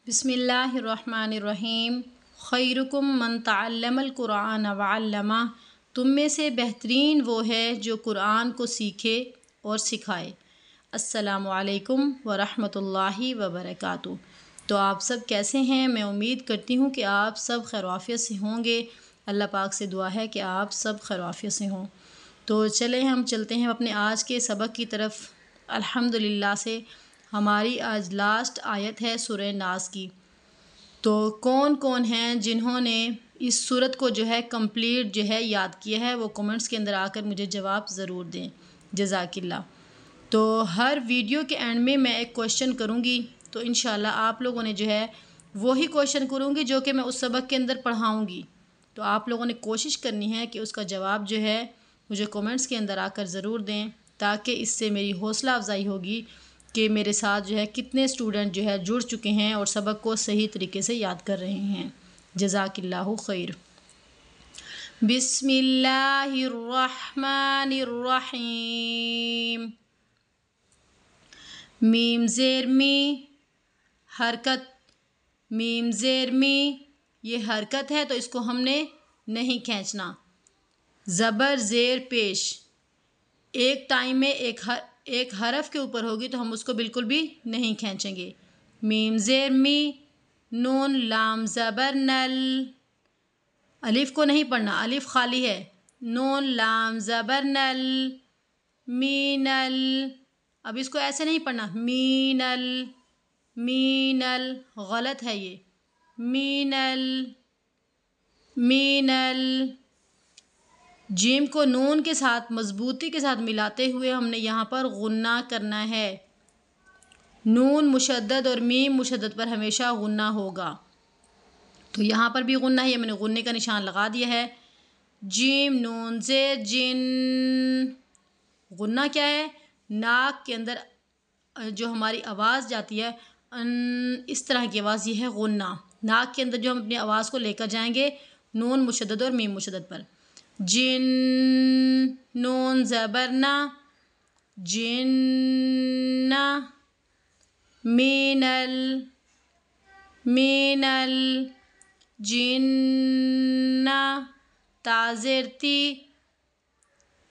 بسم اللہ الرحمن الرحیم۔ خیرکم من تعلم القرآن وعلمہ، تم میں سے بہترین وہ ہے جو قرآن کو سیکھے اور سکھائے۔ السلام علیکم ورحمۃ اللہ وبرکاتہ۔ تو آپ سب کیسے ہیں؟ میں امید کرتی ہوں کہ آپ سب خیر و عافیت سے ہوں گے۔ اللہ پاک سے دعا ہے کہ آپ سب خیر و عافیت سے ہوں۔ تو چلیں ہم چلتے ہیں اپنے آج کے سبق کی طرف۔ الحمدللہ سے ہماری آج لاسٹ آیت ہے سورہ ناس کی۔ تو کون کون ہیں جنہوں نے اس سورت کو کمپلیٹ یاد کیا ہے، وہ کمنٹس کے اندر آ کر مجھے جواب ضرور دیں، جزاک اللہ۔ تو ہر ویڈیو کے اینڈ میں ایک کویشچن کروں گی، تو انشاءاللہ آپ لوگوں نے وہی کویشچن کروں گی جو کہ میں اس سبق کے اندر پڑھاؤں گی۔ تو آپ لوگوں نے کوشش کرنی ہے کہ اس کا جواب مجھے کمنٹس کے اندر آ کر ضرور دیں، تاکہ اس سے میری حوصلہ افزائی ہوگی کہ میرے ساتھ کتنے اسٹوڈنٹ جڑ چکے ہیں اور سبق کو صحیح طریقے سے یاد کر رہے ہیں۔ جزاک اللہ خیر۔ بسم اللہ الرحمن الرحیم۔ میم زیر می حرکت، میم زیر می یہ حرکت ہے تو اس کو ہم نے نہیں کھینچنا۔ زبر زیر پیش، ایک ٹائم میں ایک حرف کے اوپر ہوگی تو ہم اس کو بالکل بھی نہیں کھینچیں گے۔ میم زیر می، نون لام زبر نل، الف کو نہیں پڑھنا، الف خالی ہے۔ نون لام زبر نل، می نل، اب اس کو ایسے نہیں پڑھنا، می نل، می نل، غلط ہے یہ، می نل، می نل۔ جیم کو نون کے ساتھ مضبوطی کے ساتھ ملاتے ہوئے ہم نے یہاں پر غنہ کرنا ہے۔ نون مشدد اور میم مشدد پر ہمیشہ غنہ ہوگا، تو یہاں پر بھی غنہ ہے، یہ میں نے غنے کا نشان لگا دیا ہے۔ جیم نون زیر جن، غنہ کیا ہے؟ ناک کے اندر جو ہماری آواز جاتی ہے اس طرح کی آواز، یہ ہے غنہ۔ ناک کے اندر جو ہم اپنی آواز کو لے کر جائیں گے نون مشدد اور میم مشدد پر۔ جن، نون زبر نا، جن، مینل، مینل، جن، تازرتی،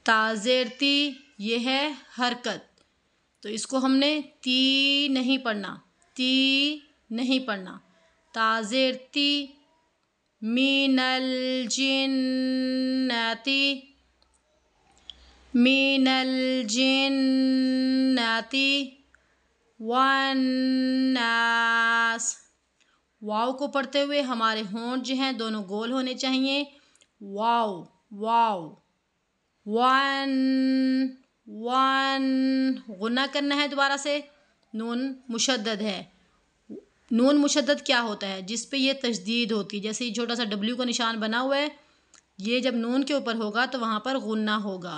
تازرتی یہ ہے حرکت، تو اس کو ہم نے تی نہیں پڑھنا، تی نہیں پڑھنا۔ تازرتی، من الجنتی، من الجنتی، والناس، واو کو پڑھتے ہوئے ہمارے ہونٹ دونوں گول ہونے چاہیے۔ واو، واو، ون، ون، غنہ کرنا ہے دوبارہ سے، نون مشدد ہے۔ نون مشدد کیا ہوتا ہے؟ جس پہ یہ تشدید ہوتی ہے، جیسے یہ چھوٹا سا ڈبلیو کا نشان بنا ہوا ہے، یہ جب نون کے اوپر ہوگا تو وہاں پر غنہ ہوگا۔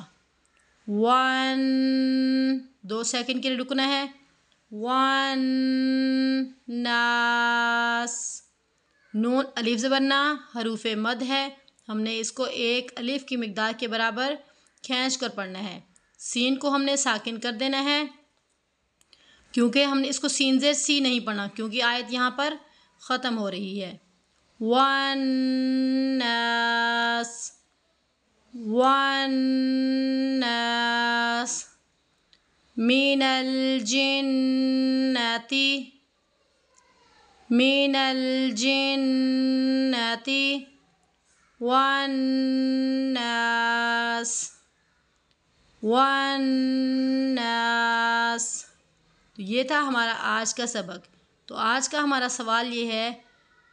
ون، 2 سیکنڈ کے لیے رکنا ہے۔ ون، ناس، نون الف زبر نا حروف مد ہے، ہم نے اس کو ایک الف کی مقدار کے برابر کھینچ کر پڑھنا ہے۔ سین کو ہم نے ساکن کر دینا ہے، کیونکہ ہم نے اس کو سین زیر سی نہیں پڑھنا، کیونکہ آیت یہاں پر ختم ہو رہی ہے۔ ون ناس، ون ناس، من الجنتی، من الجنتی، والناس، والناس۔ تو یہ تھا ہمارا آج کا سبق۔ تو آج کا ہمارا سوال یہ ہے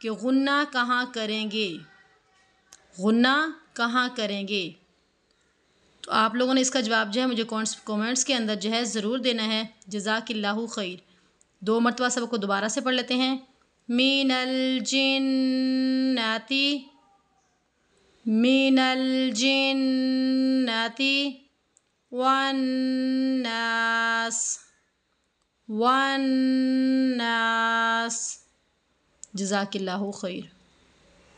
کہ غنہ کہاں کریں گے؟ غنہ کہاں کریں گے؟ تو آپ لوگوں نے اس کا جواب مجھے کومنٹس کے اندر ضرور دینا ہے۔ جزاک اللہ خیر۔ 2 مرتبہ سبق کو دوبارہ سے پڑھ لیتے ہیں۔ من الجنتی، من الجنتی، والناس، والناس۔ جزاک اللہ خیر۔